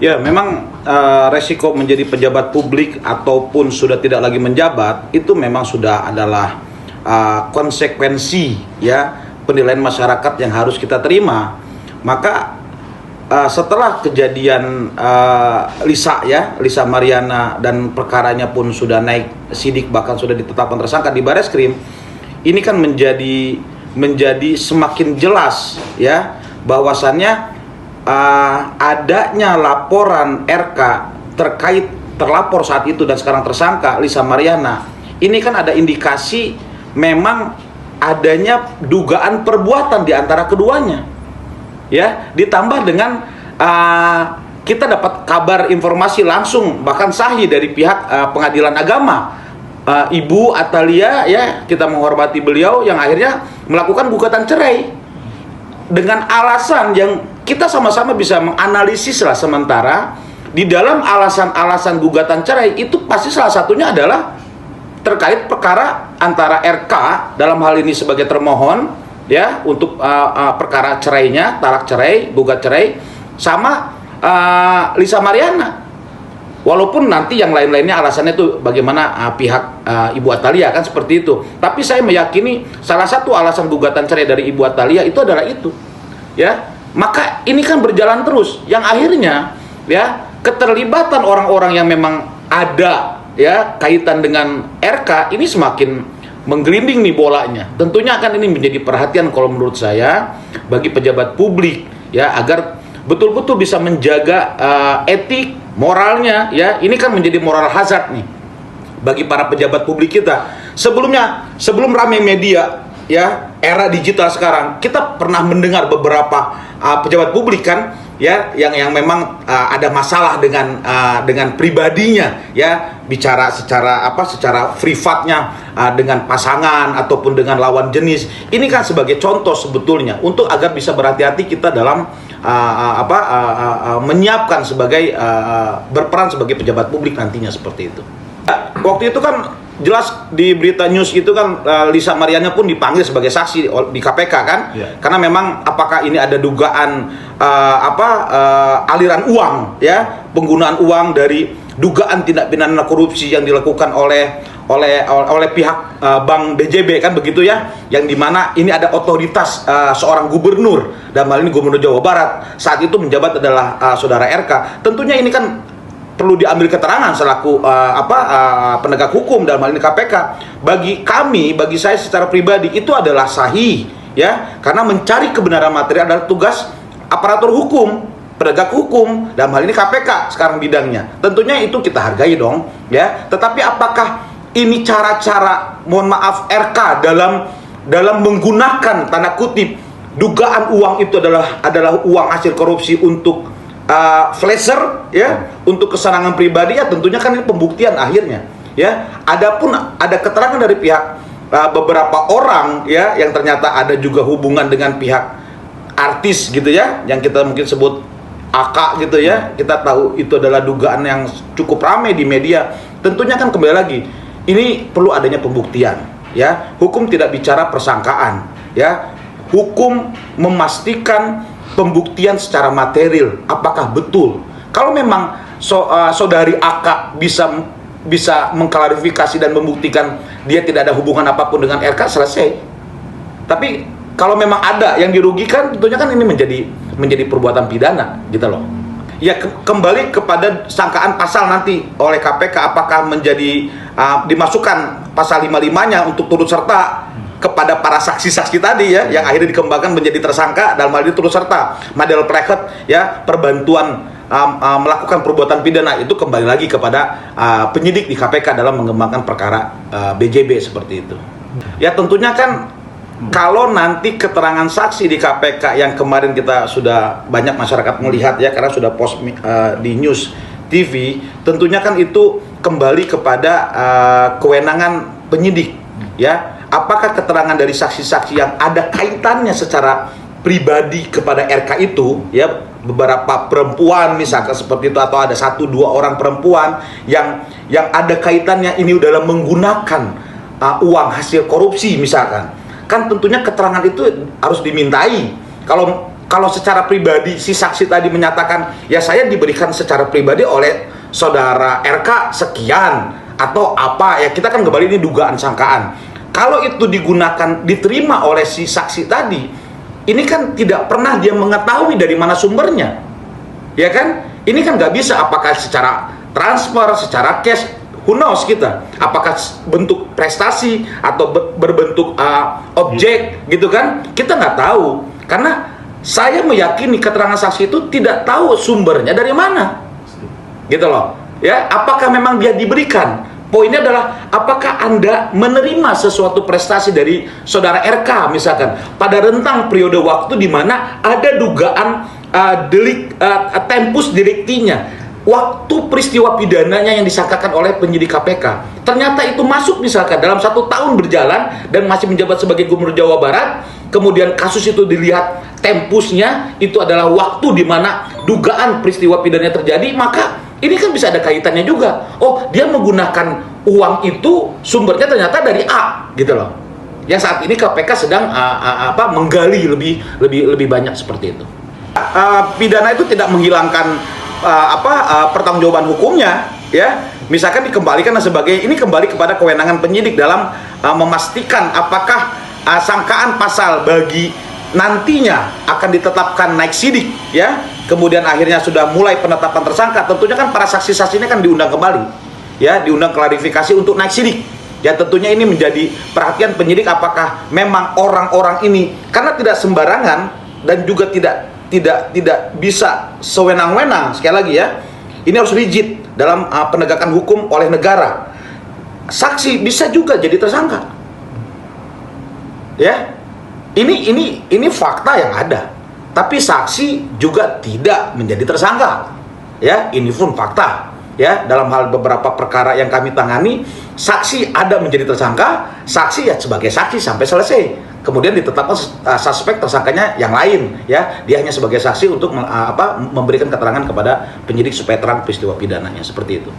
Ya, memang resiko menjadi pejabat publik ataupun sudah tidak lagi menjabat itu memang sudah adalah konsekuensi ya penilaian masyarakat yang harus kita terima. Maka setelah kejadian Lisa Mariana dan perkaranya pun sudah naik sidik, bahkan sudah ditetapkan tersangka di Bareskrim, ini kan menjadi semakin jelas ya bahwasannya adanya laporan RK terkait terlapor saat itu dan sekarang tersangka Lisa Mariana, ini kan ada indikasi memang adanya dugaan perbuatan di antara keduanya ya, ditambah dengan kita dapat kabar informasi langsung bahkan sahih dari pihak pengadilan agama, Ibu Atalia ya, kita menghormati beliau yang akhirnya melakukan gugatan cerai dengan alasan yang kita sama-sama bisa menganalisis lah. Sementara di dalam alasan-alasan gugatan cerai itu pasti salah satunya adalah terkait perkara antara RK dalam hal ini sebagai termohon ya untuk perkara cerainya, talak cerai, gugat cerai, sama Lisa Mariana. Walaupun nanti yang lain-lainnya alasannya itu bagaimana pihak Ibu Atalia kan seperti itu. Tapi saya meyakini salah satu alasan gugatan cerai dari Ibu Atalia itu adalah itu. Ya. Maka ini kan berjalan terus yang akhirnya ya keterlibatan orang-orang yang memang ada ya kaitan dengan RK ini semakin menggelinding nih bolanya. Tentunya akan ini menjadi perhatian kalau menurut saya bagi pejabat publik ya, agar betul-betul bisa menjaga etik, moralnya ya. Ini kan menjadi moral hazard nih bagi para pejabat publik kita. Sebelum ramai media ya, era digital sekarang, kita pernah mendengar beberapa pejabat publik kan ya yang memang ada masalah dengan pribadinya ya, bicara secara privatnya dengan pasangan ataupun dengan lawan jenis. Ini kan sebagai contoh sebetulnya untuk agar bisa berhati-hati kita dalam menyiapkan sebagai berperan sebagai pejabat publik nantinya seperti itu. Waktu itu kan jelas di berita news itu kan Lisa Mariana pun dipanggil sebagai saksi di KPK kan ya. Karena memang apakah ini ada dugaan aliran uang ya, penggunaan uang dari dugaan tindak pidana korupsi yang dilakukan oleh pihak Bank BJB kan begitu ya, yang dimana ini ada otoritas seorang gubernur, dalam hal ini Gubernur Jawa Barat saat itu menjabat adalah saudara RK. Tentunya ini kan perlu diambil keterangan selaku penegak hukum dalam hal ini KPK. Bagi saya secara pribadi itu adalah sahih ya, karena mencari kebenaran material adalah tugas aparatur hukum, penegak hukum, dalam hal ini KPK sekarang bidangnya. Tentunya itu kita hargai dong ya. Tetapi apakah ini cara-cara mohon maaf RK dalam menggunakan tanda kutip dugaan uang itu adalah uang hasil korupsi untuk flasher ya, untuk kesenangan pribadi ya, tentunya kan ini pembuktian akhirnya ya. Adapun ada keterangan dari pihak beberapa orang ya yang ternyata ada juga hubungan dengan pihak artis gitu ya, yang kita mungkin sebut AK gitu ya, kita tahu itu adalah dugaan yang cukup ramai di media. Tentunya kan kembali lagi ini perlu adanya pembuktian ya. Hukum tidak bicara persangkaan ya, hukum memastikan pembuktian secara material apakah betul. Kalau memang saudari AK bisa mengklarifikasi dan membuktikan dia tidak ada hubungan apapun dengan RK, selesai. Tapi kalau memang ada yang dirugikan, tentunya kan ini menjadi perbuatan pidana gitu loh. Ya kembali kepada sangkaan pasal nanti oleh KPK, apakah menjadi dimasukkan pasal 55-nya untuk turut serta kepada para saksi-saksi tadi ya, yang akhirnya dikembangkan menjadi tersangka dalam hal ini turut serta model preket ya, perbantuan melakukan perbuatan pidana, itu kembali lagi kepada penyidik di KPK dalam mengembangkan perkara BJB seperti itu. Ya tentunya kan kalau nanti keterangan saksi di KPK yang kemarin kita sudah banyak masyarakat melihat ya, karena sudah post di news TV, tentunya kan itu kembali kepada kewenangan penyidik ya. Apakah keterangan dari saksi-saksi yang ada kaitannya secara pribadi kepada RK itu ya, beberapa perempuan misalkan seperti itu, atau ada 1-2 orang perempuan yang ada kaitannya ini dalam menggunakan uang hasil korupsi misalkan, kan tentunya keterangan itu harus dimintai. Kalau kalau secara pribadi si saksi tadi menyatakan ya saya diberikan secara pribadi oleh saudara RK sekian atau apa, ya kita kan kembali ini dugaan sangkaan. Kalau itu diterima oleh si saksi tadi, ini kan tidak pernah dia mengetahui dari mana sumbernya, ya kan? Ini kan nggak bisa, apakah secara transfer, secara cash, who knows kita, apakah bentuk prestasi atau berbentuk objek gitu kan, kita nggak tahu. Karena saya meyakini keterangan saksi itu tidak tahu sumbernya dari mana, gitu loh, ya. Apakah memang dia diberikan? Poinnya adalah apakah Anda menerima sesuatu prestasi dari saudara RK misalkan pada rentang periode waktu di mana ada dugaan tempus delictinya, waktu peristiwa pidananya yang disangkakan oleh penyidik KPK, ternyata itu masuk misalkan dalam 1 tahun berjalan dan masih menjabat sebagai Gubernur Jawa Barat. Kemudian kasus itu dilihat tempusnya itu adalah waktu di mana dugaan peristiwa pidananya terjadi, maka ini kan bisa ada kaitannya juga. Oh, dia menggunakan uang itu sumbernya ternyata dari A, gitu loh. Yang saat ini KPK sedang menggali lebih banyak seperti itu. Pidana itu tidak menghilangkan pertanggungjawaban hukumnya, ya. Misalkan dikembalikan sebagai, ini kembali kepada kewenangan penyidik dalam memastikan apakah sangkaan pasal bagi nantinya akan ditetapkan naik sidik, ya. Kemudian akhirnya sudah mulai penetapan tersangka, tentunya kan para saksi-saksinya kan diundang kembali, ya, diundang klarifikasi untuk naik sidik. Ya, tentunya ini menjadi perhatian penyidik apakah memang orang-orang ini, karena tidak sembarangan dan juga tidak bisa sewenang-wenang, sekali lagi ya, ini harus rigid dalam penegakan hukum oleh negara. Saksi bisa juga jadi tersangka, ya. Ini fakta yang ada, tapi saksi juga tidak menjadi tersangka, ya. Ini pun fakta, ya. Dalam hal beberapa perkara yang kami tangani, saksi ada menjadi tersangka, saksi ya sebagai saksi sampai selesai. Kemudian ditetapkan suspek tersangkanya yang lain, ya. Dia hanya sebagai saksi untuk memberikan keterangan kepada penyidik supaya terang peristiwa pidananya, seperti itu.